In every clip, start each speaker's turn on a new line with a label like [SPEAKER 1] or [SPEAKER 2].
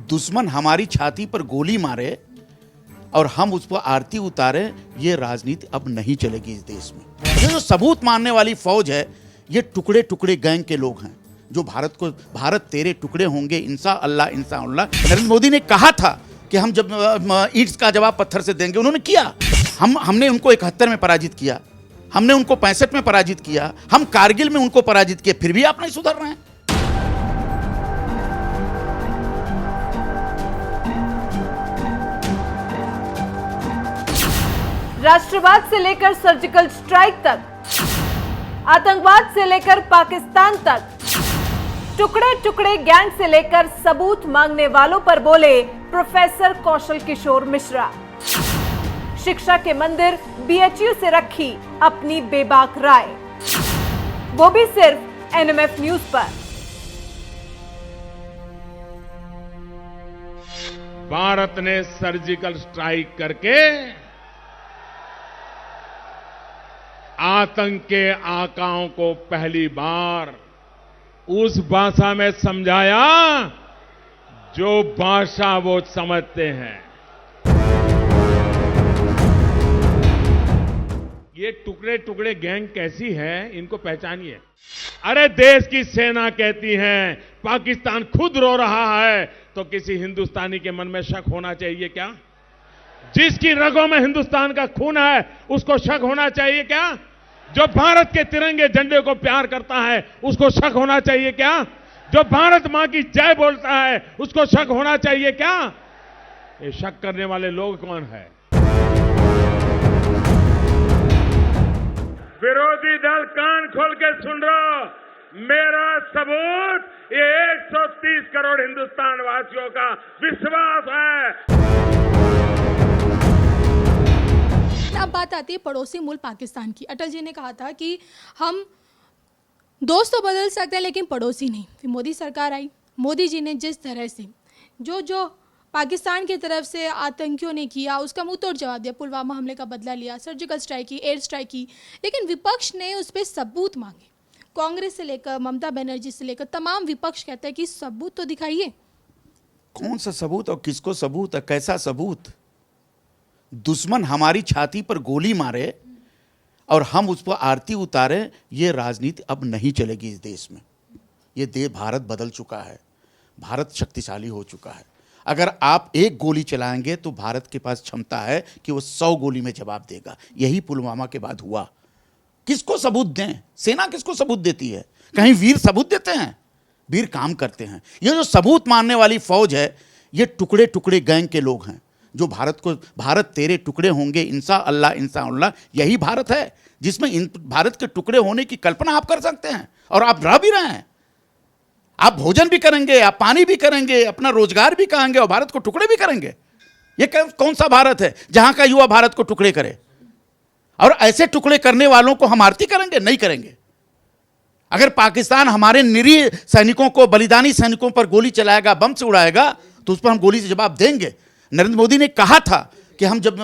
[SPEAKER 1] दुश्मन हमारी छाती पर गोली मारे और हम उस पर आरती उतारे, ये राजनीति अब नहीं चलेगी इस देश में। ये जो सबूत मानने वाली फौज है, ये टुकड़े टुकड़े गैंग के लोग हैं जो भारत तेरे टुकड़े होंगे इंशाअल्लाह इंशाअल्लाह। नरेंद्र मोदी ने कहा था कि हम जब ईंट का जवाब पत्थर से देंगे, उन्होंने किया। हमने उनको 71 में पराजित किया, हमने उनको 65 में पराजित किया, हम कारगिल में उनको पराजित किए, फिर भी आप नहीं सुधर रहे हैं।
[SPEAKER 2] राष्ट्रवाद से लेकर सर्जिकल स्ट्राइक तक, आतंकवाद से लेकर पाकिस्तान तक, टुकड़े टुकड़े गैंग से लेकर सबूत मांगने वालों पर बोले प्रोफेसर कौशल किशोर मिश्रा। शिक्षा के मंदिर बीएचयू से रखी अपनी बेबाक राय, वो भी सिर्फ एनएमएफ न्यूज पर।
[SPEAKER 3] भारत ने सर्जिकल स्ट्राइक करके आतंक के आकाओं को पहली बार उस भाषा में समझाया जो भाषा वो समझते हैं। ये टुकड़े टुकड़े गैंग कैसी है, इनको पहचानिए। अरे देश की सेना कहती है पाकिस्तान खुद रो रहा है, तो किसी हिंदुस्तानी के मन में शक होना चाहिए क्या? जिसकी रगों में हिंदुस्तान का खून है उसको शक होना चाहिए क्या? जो भारत के तिरंगे झंडे को प्यार करता है उसको शक होना चाहिए क्या? जो भारत मां की जय बोलता है उसको शक होना चाहिए क्या? ये शक करने वाले लोग कौन है? विरोधी दल कान खोल के सुन रहा, मेरा सबूत ये 130 करोड़ हिंदुस्तान वासियों का विश्वास है।
[SPEAKER 4] अब बात आती है पड़ोसी मुल्क पाकिस्तान की। अटल जी ने कहा था कि हम दोस्त तो बदल सकते हैं लेकिन पड़ोसी नहीं। फिर मोदी सरकार आई, मोदी जी ने जिस तरह से जो पाकिस्तान की तरफ से आतंकियों ने किया उसका मुंह तोड़ जवाब दिया, पुलवामा हमले का बदला लिया, सर्जिकल स्ट्राइक की, एयर स्ट्राइक की, लेकिन विपक्ष ने उस पर सबूत मांगे। कांग्रेस से लेकर ममता बनर्जी से लेकर तमाम विपक्ष कहते हैं कि सबूत तो दिखाइए।
[SPEAKER 1] कौन सा सबूत और किसको सबूत है? कैसा सबूत? दुश्मन हमारी छाती पर गोली मारे और हम उस पर आरती उतारे, ये राजनीति अब नहीं चलेगी इस देश में। ये देश, भारत बदल चुका है, भारत शक्तिशाली हो चुका है। अगर आप एक गोली चलाएंगे तो भारत के पास क्षमता है कि वो 100 गोली में जवाब देगा। यही पुलवामा के बाद हुआ। किसको सबूत दें? सेना किसको सबूत देती है? कहीं वीर सबूत देते हैं? वीर काम करते हैं। ये जो सबूत मानने वाली फौज है, ये टुकड़े टुकड़े गैंग के लोग हैं जो भारत तेरे टुकड़े होंगे इंशाअल्लाह इंशाअल्लाह। यही भारत है जिसमें भारत के टुकड़े होने की कल्पना आप कर सकते हैं और आप रह भी रहे हैं। आप भोजन भी करेंगे, आप पानी भी करेंगे, अपना रोजगार भी करेंगे और भारत को टुकड़े भी करेंगे। ये कौन सा भारत है जहां का युवा भारत को टुकड़े करे? और ऐसे टुकड़े करने वालों को हम आरती करेंगे? नहीं करेंगे। अगर पाकिस्तान हमारे निरीह सैनिकों को, बलिदानी सैनिकों पर गोली चलाएगा, बम से उड़ाएगा, तो उस पर हम गोली से जवाब देंगे। नरेंद्र मोदी ने कहा था कि हम जब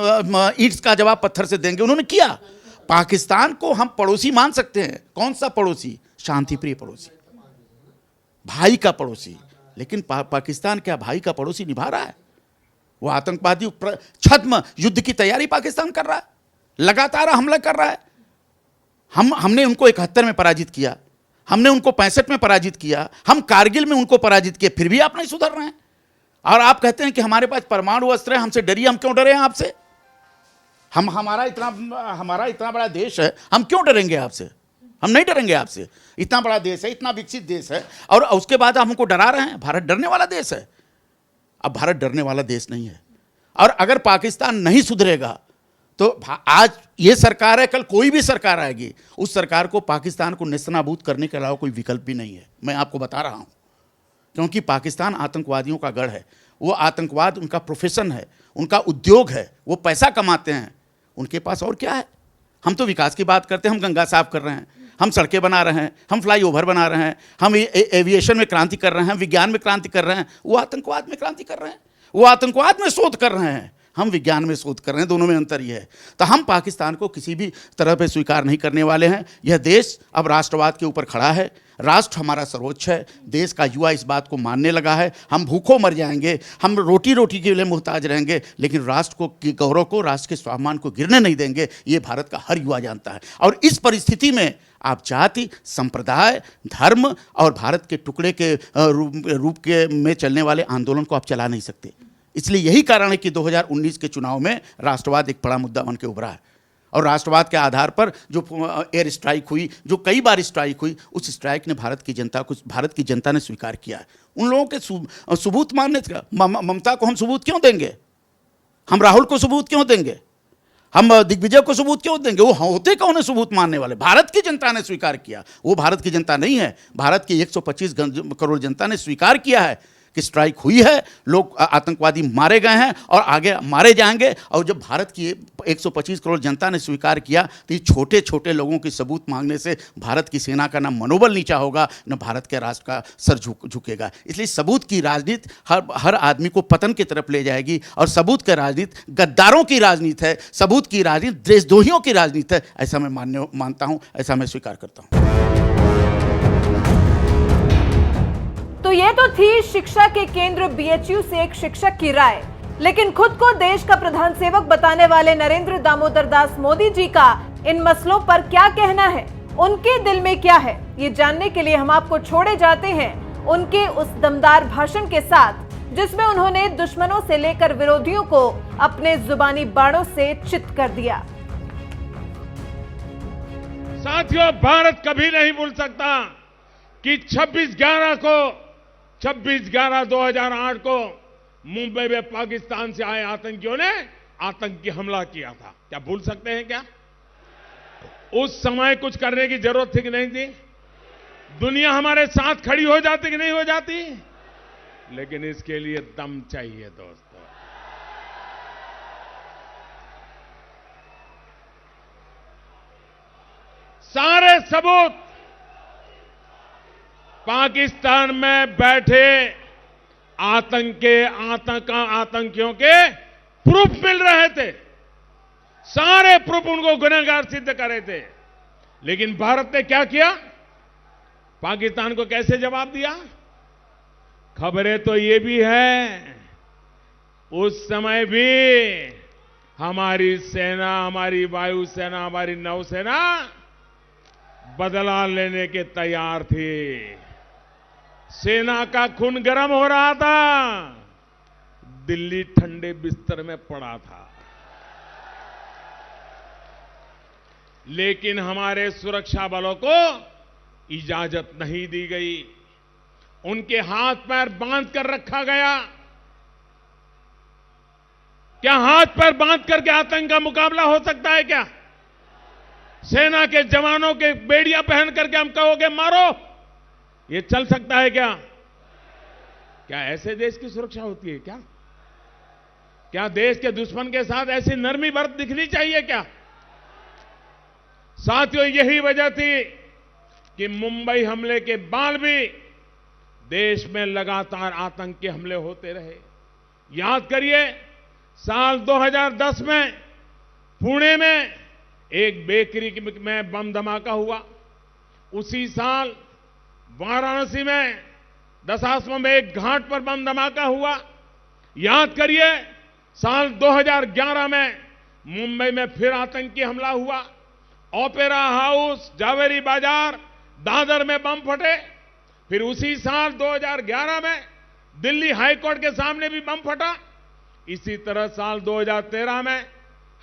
[SPEAKER 1] ईंट का जवाब पत्थर से देंगे, उन्होंने किया। पाकिस्तान को हम पड़ोसी मान सकते हैं। कौन सा पड़ोसी? शांति प्रिय पड़ोसी, भाई का पड़ोसी। लेकिन पाकिस्तान क्या भाई का पड़ोसी निभा रहा है? वो आतंकवादी छद्म युद्ध की तैयारी पाकिस्तान कर रहा है, लगातार हमला कर रहा है। हमने उनको 71 में पराजित किया, हमने उनको 65 में पराजित किया, हम कारगिल में उनको पराजित किए, फिर भी आप नहीं सुधर रहे हैं। और आप कहते हैं कि हमारे पास परमाणु अस्त्र है, हमसे डरिए। हम क्यों डरे हैं आपसे? हमारा इतना बड़ा देश है, हम क्यों डरेंगे आपसे? हम नहीं डरेंगे आपसे। इतना बड़ा देश है, इतना विकसित देश है, और उसके बाद आप हमको डरा रहे हैं। भारत डरने वाला देश है? अब भारत डरने वाला देश नहीं है। और अगर पाकिस्तान नहीं सुधरेगा तो आज ये सरकार है, कल कोई भी सरकार आएगी, उस सरकार को पाकिस्तान को नेस्तनाबूद करने के अलावा कोई विकल्प भी नहीं है। मैं आपको बता रहा हूं, क्योंकि पाकिस्तान आतंकवादियों का गढ़ है। वो आतंकवाद उनका प्रोफेशन है, उनका उद्योग है, वो पैसा कमाते हैं। उनके पास और क्या है? हम तो विकास की बात करते हैं, हम गंगा साफ कर रहे हैं, हम सड़कें बना रहे हैं, हम फ्लाईओवर बना रहे हैं, हम एविएशन में क्रांति कर रहे हैं, विज्ञान में क्रांति कर रहे हैं। वो आतंकवाद में क्रांति कर रहे हैं, वो आतंकवाद में शोध कर रहे हैं। हम विज्ञान में शोध कर रहे हैं, दोनों में अंतर यह है। तो हम पाकिस्तान को किसी भी तरह पे स्वीकार नहीं करने वाले हैं। यह देश अब राष्ट्रवाद के ऊपर खड़ा है, राष्ट्र हमारा सर्वोच्च है, देश का युवा इस बात को मानने लगा है। हम भूखों मर जाएंगे, हम रोटी रोटी के लिए मोहताज रहेंगे, लेकिन राष्ट्र को की गौरव को, राष्ट्र के स्वाभिमान को गिरने नहीं देंगे, ये भारत का हर युवा जानता है। और इस परिस्थिति में आप जाति, संप्रदाय, धर्म और भारत के टुकड़े के रूप के में चलने वाले आंदोलन को आप चला नहीं सकते। इसलिए यही कारण है कि 2019 के चुनाव में राष्ट्रवाद एक बड़ा मुद्दा बन के उभरा है। और राष्ट्रवाद के आधार पर जो एयर स्ट्राइक हुई, जो कई बार स्ट्राइक हुई, उस स्ट्राइक ने भारत की जनता ने स्वीकार किया है। उन लोगों के सबूत मानने का, ममता को हम सबूत क्यों देंगे? हम राहुल को सबूत क्यों देंगे? हम दिग्विजय को सबूत क्यों देंगे? वो होते कौन है सबूत मानने वाले? भारत की जनता ने स्वीकार किया। वो भारत की जनता नहीं है, भारत की 125 करोड़ जनता ने स्वीकार किया है कि स्ट्राइक हुई है, लोग आतंकवादी मारे गए हैं और आगे मारे जाएंगे। और जब भारत की 125 करोड़ जनता ने स्वीकार किया तो ये छोटे छोटे लोगों की सबूत मांगने से भारत की सेना का ना मनोबल नीचा होगा, न भारत के राष्ट्र का सर झुकेगा। इसलिए सबूत की राजनीति हर आदमी को पतन की तरफ ले जाएगी। और सबूत की राजनीति गद्दारों की राजनीति है, सबूत की राजनीति देशद्रोहियों की राजनीति है। ऐसा मैं मानता हूँ, ऐसा मैं स्वीकार करता हूँ।
[SPEAKER 2] तो ये तो थी शिक्षा के केंद्र बीएचयू से एक शिक्षक की राय। लेकिन खुद को देश का प्रधान सेवक बताने वाले नरेंद्र दामोदर दास मोदी जी का इन मसलों पर क्या कहना है, उनके दिल में क्या है, ये जानने के लिए हम आपको छोड़े जाते हैं उनके उस दमदार भाषण के साथ, जिसमें उन्होंने दुश्मनों से लेकर विरोधियों को अपने जुबानी बाणों से चित कर दिया।
[SPEAKER 3] साथियों, भारत कभी नहीं भूल सकता कि 26/11/2008 को मुंबई में पाकिस्तान से आए आतंकियों ने आतंकी हमला किया था। क्या भूल सकते हैं क्या? उस समय कुछ करने की जरूरत थी कि नहीं थी? दुनिया हमारे साथ खड़ी हो जाती कि नहीं हो जाती? लेकिन इसके लिए दम चाहिए दोस्तों। सारे सबूत पाकिस्तान में बैठे आतंकियों के प्रूफ मिल रहे थे। सारे प्रूफ उनको गुनहगार सिद्ध कर रहे थे। लेकिन भारत ने क्या किया? पाकिस्तान को कैसे जवाब दिया? खबरें तो ये भी है, उस समय भी हमारी सेना, हमारी वायुसेना, हमारी नौसेना बदला लेने के तैयार थी। सेना का खून गर्म हो रहा था, दिल्ली ठंडे बिस्तर में पड़ा था। लेकिन हमारे सुरक्षा बलों को इजाजत नहीं दी गई। उनके हाथ पैर बांध कर रखा गया। क्या हाथ पैर बांध करके आतंक का मुकाबला हो सकता है क्या? सेना के जवानों के बेड़ियां पहन करके हम कहोगे मारो, ये चल सकता है क्या? क्या ऐसे देश की सुरक्षा होती है क्या? क्या देश के दुश्मन के साथ ऐसी नरमी बरत दिखनी चाहिए क्या? साथियों, यही वजह थी कि मुंबई हमले के बाद भी देश में लगातार आतंक के हमले होते रहे। याद करिए, साल 2010 में पुणे में एक बेकरी में बम धमाका हुआ। उसी साल वाराणसी में दशाश्वमेध में एक घाट पर बम धमाका हुआ। याद करिए, साल 2011 में मुंबई में फिर आतंकी हमला हुआ। ओपेरा हाउस, जावेरी बाजार, दादर में बम फटे। फिर उसी साल 2011 में दिल्ली हाईकोर्ट के सामने भी बम फटा। इसी तरह साल 2013 में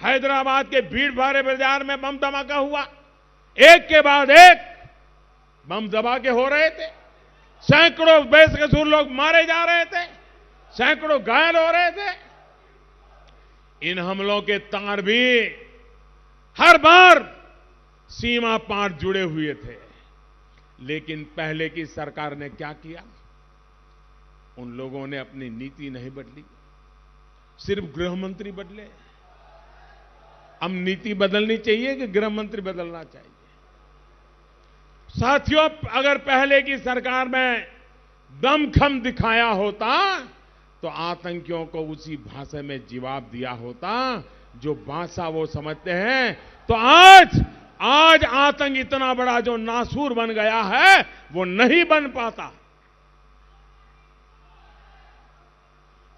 [SPEAKER 3] हैदराबाद के भीड़ भाड़ बाजार में बम धमाका हुआ। एक के बाद एक बम धमाके हो रहे थे। सैकड़ों बेकसूर लोग मारे जा रहे थे, सैकड़ों घायल हो रहे थे। इन हमलों के तार भी हर बार सीमा पार जुड़े हुए थे। लेकिन पहले की सरकार ने क्या किया? उन लोगों ने अपनी नीति नहीं बदली, सिर्फ गृह मंत्री बदले। अब नीति बदलनी चाहिए कि गृह मंत्री बदलना चाहिए? साथियों, अगर पहले की सरकार में दमखम दिखाया होता तो आतंकियों को उसी भाषा में जवाब दिया होता जो भाषा वो समझते हैं, तो आज आतंक इतना बड़ा जो नासूर बन गया है वो नहीं बन पाता।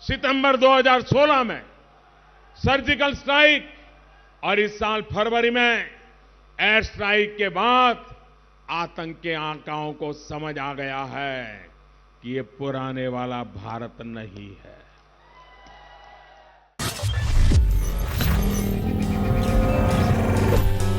[SPEAKER 3] सितंबर 2016 में सर्जिकल स्ट्राइक और इस साल फरवरी में एयर स्ट्राइक के बाद आतंक के आंकड़ों को समझ आ गया है कि ये पुराने वाला भारत नहीं है।